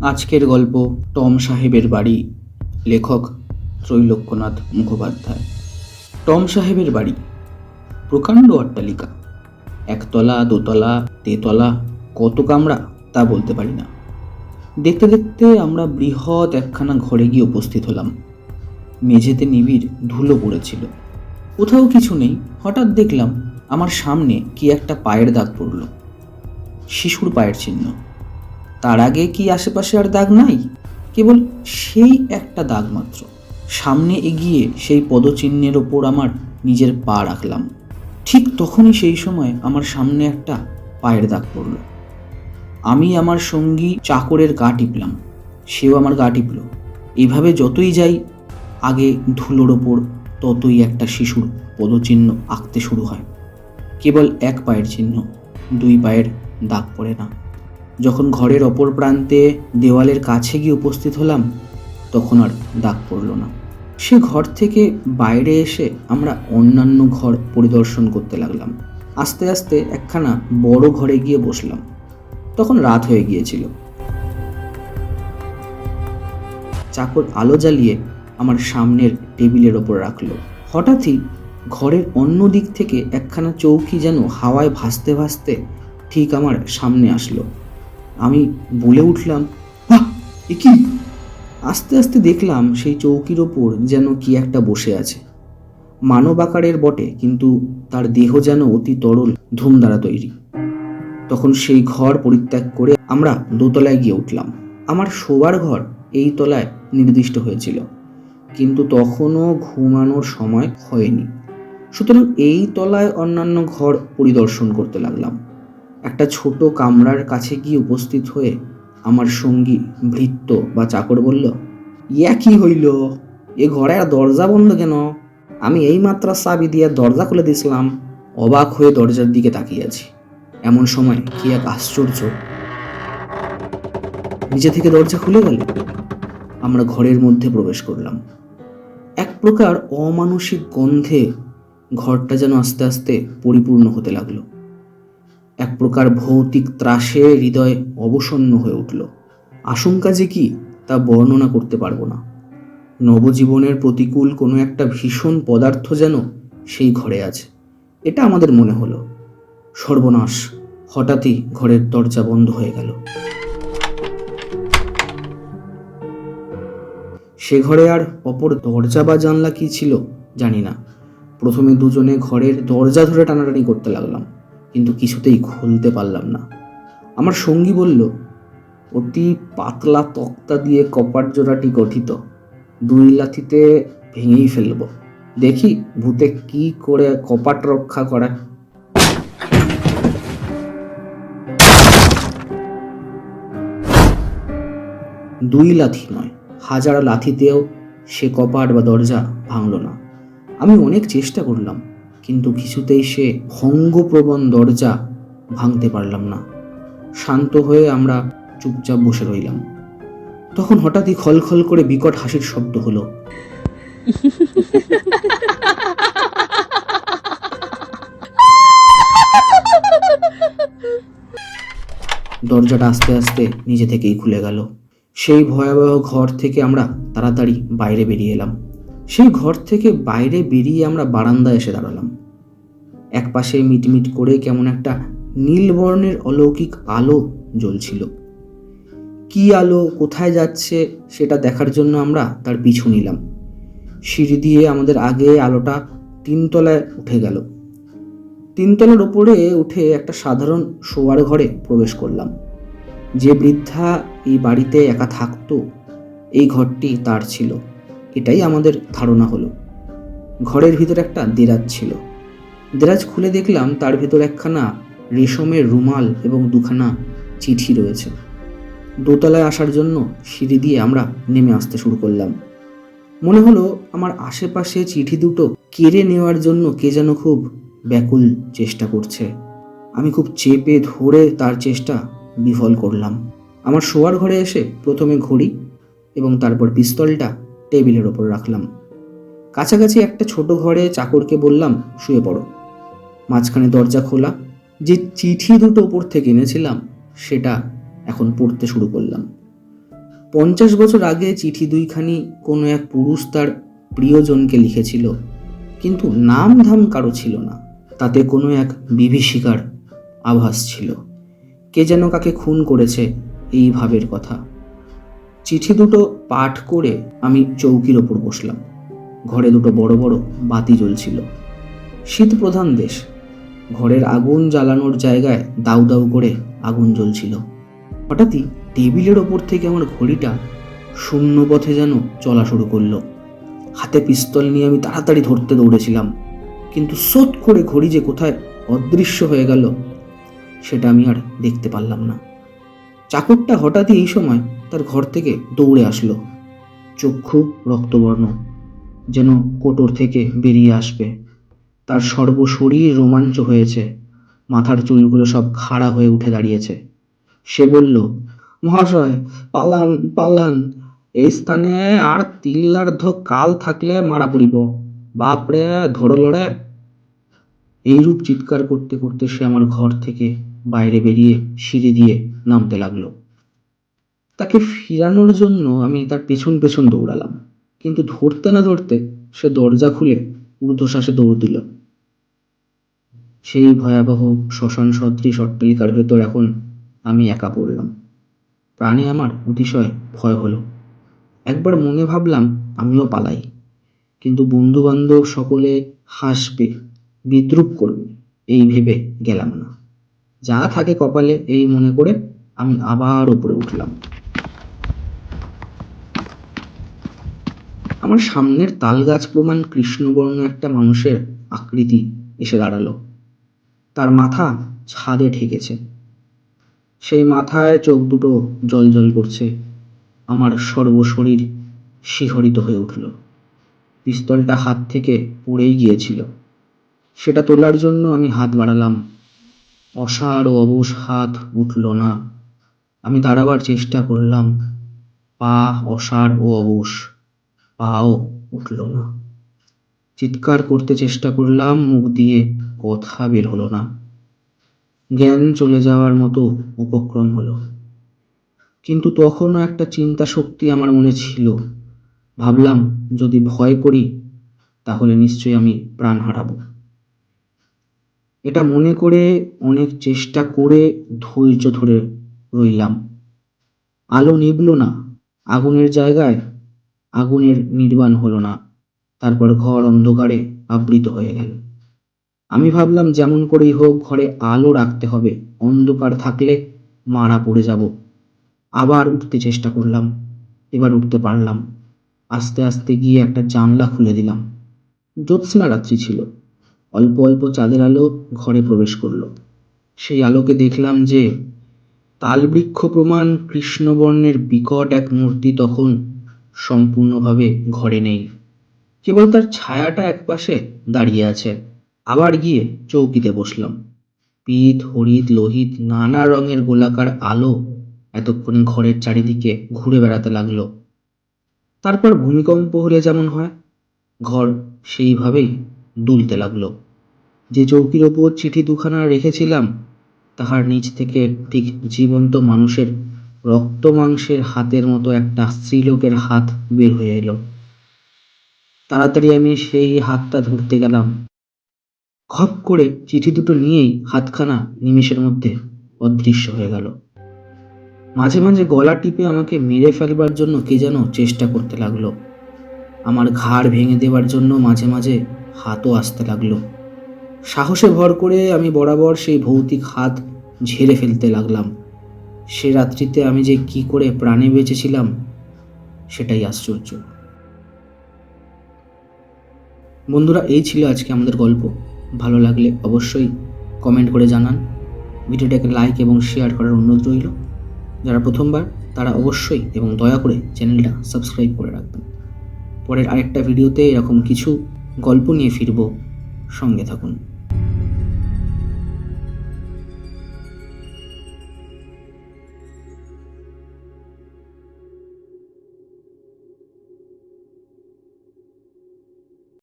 আজকের গল্প টম সাহেবের বাড়ি। লেখক ত্রৈলোক্যনাথ মুখোপাধ্যায়। টম সাহেবের বাড়ি প্রকাণ্ড অট্টালিকা, একতলা, দোতলা, তেতলা, কত কামরা তা বলতে পারি না। দেখতে দেখতে আমরা বৃহৎ একখানা ঘরে গিয়ে উপস্থিত হলাম। মেঝেতে নিবিড় ধুলো পড়েছিল, কোথাও কিছু নেই। হঠাৎ দেখলাম আমার সামনে কি একটা পায়ের দাগ পড়ল, শিশুর পায়ের চিহ্ন। তার আগে কি আশেপাশে আর দাগ নাই? কেবল সেই একটা দাগ মাত্র। সামনে এগিয়ে সেই পদচিহ্নের ওপর আমার নিজের পা রাখলাম। ঠিক তখনই সেই সময় আমার সামনে একটা পায়ের দাগ পড়ল। আমি আমার সঙ্গী চাকরের গা টিপলাম, সেও আমার গা টিপল। এভাবে যতই যাই আগে ধুলোর ওপর, ততই একটা শিশুর পদচিহ্ন আঁকতে শুরু হয়। কেবল এক পায়ের চিহ্ন, দুই পায়ের দাগ পড়ে না। যখন ঘরের অপর প্রান্তে দেওয়ালের কাছে গিয়ে উপস্থিত হলাম, তখন আর দাগ পড়ল না। সে ঘর থেকে বাইরে এসে আমরা অন্যান্য ঘর পরিদর্শন করতে লাগলাম। আস্তে আস্তে একখানা বড় ঘরে গিয়ে বসলাম। তখন রাত হয়ে গিয়েছিল। চাকর আলো জ্বালিয়ে আমার সামনের টেবিলের ওপর রাখলো। হঠাৎই ঘরের অন্য দিক থেকে একখানা চৌকি যেন হাওয়ায় ভাসতে ভাসতে ঠিক আমার সামনে আসলো। আমি বলে উঠলাম, বাহ, এ কি! আস্তে আস্তে দেখলাম সেই চৌকির ওপর যেন কি একটা বসে আছে। মানব আকারের বটে, কিন্তু তার দেহ যেন অতি তরল ধূম দ্বারা তৈরি। তখন সেই ঘর পরিত্যাগ করে আমরা দোতলায় গিয়ে উঠলাম। আমার শোবার ঘর এই তলায় নির্দিষ্ট হয়েছিল, কিন্তু তখনও ঘুমানোর সময় হয়নি। সুতরাং এই তলায় অন্যান্য ঘর পরিদর্শন করতে লাগলাম। একটা ছোট কামরার কাছে গিয়ে উপস্থিত হয়ে আমার সঙ্গী ভৃত্য বা চাকর বলল, ইয়া কি হইল? এ ঘরের দরজা বন্ধ কেন? আমি এইমাত্র চাবি দিয়ে দরজা খুলে দিছিলাম। অবাক হয়ে দরজার দিকে তাকিয়ে আছি। এমন সময় কি এক আশ্চর্য! নিচে থেকে দরজা খুলে গেল। আমরা ঘরের মধ্যে প্রবেশ করলাম। এক প্রকার অমানসিক গন্ধে ঘরটা যেন আস্তে আস্তে পরিপূর্ণ হতে লাগলো। এক প্রকার ভৌতিক ত্রাসে হৃদয় অবসন্ন হয়ে উঠল। আশঙ্কা যে কি তা বর্ণনা করতে পারবো না। নবজীবনের প্রতিকূল কোনো একটা ভীষণ পদার্থ যেন সেই ঘরে আছে, এটা আমাদের মনে হলো। সর্বনাশ! হঠাৎই ঘরের দরজা বন্ধ হয়ে গেল। সে ঘরে আর অপর দরজা বা জানলা কি ছিল জানি না। প্রথমে দুজনে ঘরের দরজা ধরে টানাটানি করতে লাগলাম, কিন্তু কিছুতেই খুলতে পারলাম না। আমার সঙ্গী বলল, অতি পাতলা তক্তা দিয়ে কপাট জোড়াটি গঠিত, দুই লাথিতে ভেঙেই ফেলব। দেখি ভূতে কি করে কপাট রক্ষা করে। দুই লাথি নয়, হাজার লাথিতেও সে কপাট বা দরজা ভাঙল না। আমি অনেক চেষ্টা করলাম, কিন্তু কিছুতেই সে ভঙ্গপ্রবণ দরজা ভাঙতে পারলাম না। শান্ত হয়ে আমরা চুপচাপ বসে রইলাম। তখন হঠাৎই খলখল করে বিকট হাসির শব্দ হলো। দরজাটা আস্তে আস্তে নিজে থেকেই খুলে গেল। সেই ভয়াবহ ঘর থেকে আমরা তাড়াতাড়ি বাইরে বেরিয়ে এলাম। সেই ঘর থেকে বাইরে বেরিয়ে আমরা বারান্দায় এসে দাঁড়ালাম। এক পাশে মিটমিট করে কেমন একটা নীল বর্ণের অলৌকিক আলো জ্বলছিল। কি আলো, কোথায় যাচ্ছে সেটা দেখার জন্য আমরা তার পিছু নিলাম। সিঁড়ি দিয়ে আমাদের আগে আলোটা তিনতলায় উঠে গেল। তিনতলার ওপরে উঠে একটা সাধারণ শোয়ার ঘরে প্রবেশ করলাম। যে বৃদ্ধা এই বাড়িতে একা থাকতো, এই ঘরটি তার ছিল, এটাই আমাদের ধারণা হলো। ঘরের ভিতর একটা দেরাজ ছিল। দেরাজ খুলে দেখলাম তার ভিতর একখানা রেশমের রুমাল এবং দুখানা চিঠি রয়েছে। দোতলায় আসার জন্য সিঁড়ি দিয়ে আমরা নেমে আসতে শুরু করলাম। মনে হলো আমার আশেপাশে চিঠি দুটো কেড়ে নেওয়ার জন্য কে যেন খুব ব্যাকুল চেষ্টা করছে। আমি খুব চেপে ধরে তার চেষ্টা বিফল করলাম। আমার শোয়ার ঘরে এসে প্রথমে ঘড়ি এবং তারপর পিস্তলটা টেবিলের ওপর রাখলাম। কাছাকাছি একটা ছোট ঘরে চাকরকে বললাম, শুয়ে পড়ো। মাঝখানে দরজা খোলা। যে চিঠি দুটো ওপর থেকে এনেছিলাম সেটা এখন পড়তে শুরু করলাম। 50 বছর আগে চিঠি দুইখানি কোনো এক পুরুষ তার প্রিয়জনকে লিখেছিল, কিন্তু নাম ধাম কারো ছিল না। তাতে কোনো এক বিভীষিকার আভাস ছিল। কে যেন কাকে খুন করেছে এই ভাবের কথা। চিঠি দুটো পাঠ করে আমি চৌকির ওপর বসলাম। ঘরে দুটো বড় বড় বাতি জ্বলছিল। শীত প্রধান দেশ। ঘরের আগুন জ্বালানোর জায়গায় দাউ দাউ করে আগুন জ্বলছিল। হঠাৎই টেবিলের ওপর থেকে আমার ঘড়িটা শূন্য পথে যেন চলা শুরু করলো। হাতে পিস্তল নিয়ে আমি তাড়াতাড়ি ধরতে দৌড়েছিলাম, কিন্তু সোট করে ঘড়ি যে কোথায় অদৃশ্য হয়ে গেল সেটা আমি আর দেখতে পারলাম না। চাকরটা হঠাৎই এই সময় তার ঘর থেকে দৌড়ে আসলো। চক্ষু রক্তবর্ণ, যেন কোটর থেকে বেরিয়ে আসবে। তার সর্বশরীর রোমাঞ্চ হয়েছে, মাথার চুলগুলো সব খাড়া হয়ে উঠে দাঁড়িয়েছে। সে বলল, মহাশয়, পালান পালান, এই স্থানে আর তিল্লার্ধ কাল থাকলে মারা পড়িব। বাপরে, ধরল রে। এইরূপ চিৎকার করতে করতে সে আমার ঘর থেকে বাইরে বেরিয়ে সিঁড়ি দিয়ে নামতে লাগলো। তাকে ফিরানোর জন্য আমি তার পেছন পেছন দৌড়ালাম, কিন্তু ধরতে না ধরতে সে দরজা খুলে ঊর্ধ্বশ্বাসে দৌড় দিল। সেই ভয়াবহ শ্মশান সদৃশ অট্টালিকার ভেতর এখন আমি একা পড়লাম। প্রাণে আমার অতিশয় ভয় হলো। একবার মনে ভাবলাম আমিও পালাই, কিন্তু বন্ধু বান্ধব সকলে হাসবে, বিদ্রূপ করবে, এই ভেবে গেলাম না। যা থাকে কপালে এই মনে করে আমি আবার উপরে উঠলাম। আমার সামনের তাল গাছ প্রমাণ কৃষ্ণবর্ণ একটা মানুষের আকৃতি এসে দাঁড়ালো। তার মাথা ছাদে ঠেকেছে। সেই মাথায় চোখ দুটো জ্বলজ্বল করছে। আমার সর্বশরীর শিহরিত হয়ে উঠল। পিস্তলটা হাত থেকে পড়েই গিয়েছিল। সেটা তোলার জন্য আমি হাত বাড়ালাম। অসাড় ও অবশ হাত উঠল না। আমি দাঁড়াবার চেষ্টা করলাম। পা অসাড় ও অবশ, পাও উঠল না। চিৎকার করতে চেষ্টা করলাম, মুখ দিয়ে কথা বের হলো না। জ্ঞান চলে যাওয়ার মতো উপক্রম হলো। কিন্তু তখনও একটা চিন্তা শক্তি আমার মনে ছিল। ভাবলাম, যদি ভয় করি তাহলে নিশ্চয়ই আমি প্রাণ হারাবো। এটা মনে করে অনেক চেষ্টা করে ধৈর্য ধরে রইলাম। আলো নিভল না, আগুনের জায়গায় আগুনের নির্বাণ হলো না। তারপর ঘর অন্ধকারে আবৃত হয়ে গেল। আমি ভাবলাম, যেমন করেই হোক ঘরে আলো রাখতে হবে, অন্ধকার থাকলে মারা পড়ে যাব। আবার উঠতে চেষ্টা করলাম, এবার উঠতে পারলাম। আস্তে আস্তে গিয়ে একটা জানলা খুলে দিলাম। জ্যোৎস্না রাত্রি ছিল। অল্প অল্প চাঁদের আলো ঘরে প্রবেশ করলো। সেই আলোকে দেখলাম যে তালবৃক্ষ প্রমাণ কৃষ্ণবর্ণের বিকট এক মূর্তি তখন সম্পূর্ণভাবে ঘরে নেই। কেবল তার ছায়াটা একপাশে দাঁড়িয়ে আছে। আবার গিয়ে চৌকিতে বসলাম। পিত, হরিত, লোহিত নানা রঙের গোলাকার আলো এতক্ষণে ঘরের চারিদিকে ঘুরে বেড়াতে লাগলো। তারপর ভূমিকম্প হলে যেমন হয়, ঘর সেইভাবেই দুলতে লাগলো। যে চৌকির ওপর চিঠি দুখানা রেখেছিলাম তাহার নিচ থেকে ঠিক জীবন্ত মানুষের রক্ত মাংসের হাতের মতো একটা স্ত্রীলোকের হাত বের হয়ে এলো। তাড়াতাড়ি আমি সেই হাতটা ধরতে গেলাম। খপ করে চিঠি দুটো নিয়েই হাতখানা নিমেষের মধ্যে অদৃশ্য হয়ে গেল। মাঝে মাঝে গলা টিপে আমাকে মেরে ফেলবার জন্য কে যেন চেষ্টা করতে লাগলো। আমার ঘাড় ভেঙে দেবার জন্য মাঝে মাঝে হাতও আসতে লাগলো। সাহসে ভর করে আমি বরাবর সেই ভৌতিক হাত ঝেড়ে ফেলতে লাগলাম। সে রাত্রিতে আমি যে কি করে প্রাণে বেঁচেছিলাম সেটাই আশ্চর্য। বন্ধুরা, এই ছিল আজকে আমাদের গল্প। ভালো লাগলে অবশ্যই কমেন্ট করে জানান। ভিডিওটাকে লাইক এবং শেয়ার করার অনুরোধ রইল। যারা প্রথমবার তারা অবশ্যই এবং দয়া করে চ্যানেলটা সাবস্ক্রাইব করে রাখবেন। পরের আরেকটা ভিডিওতে এরকম কিছু গল্প নিয়ে ফিরব, সঙ্গে থাকুন।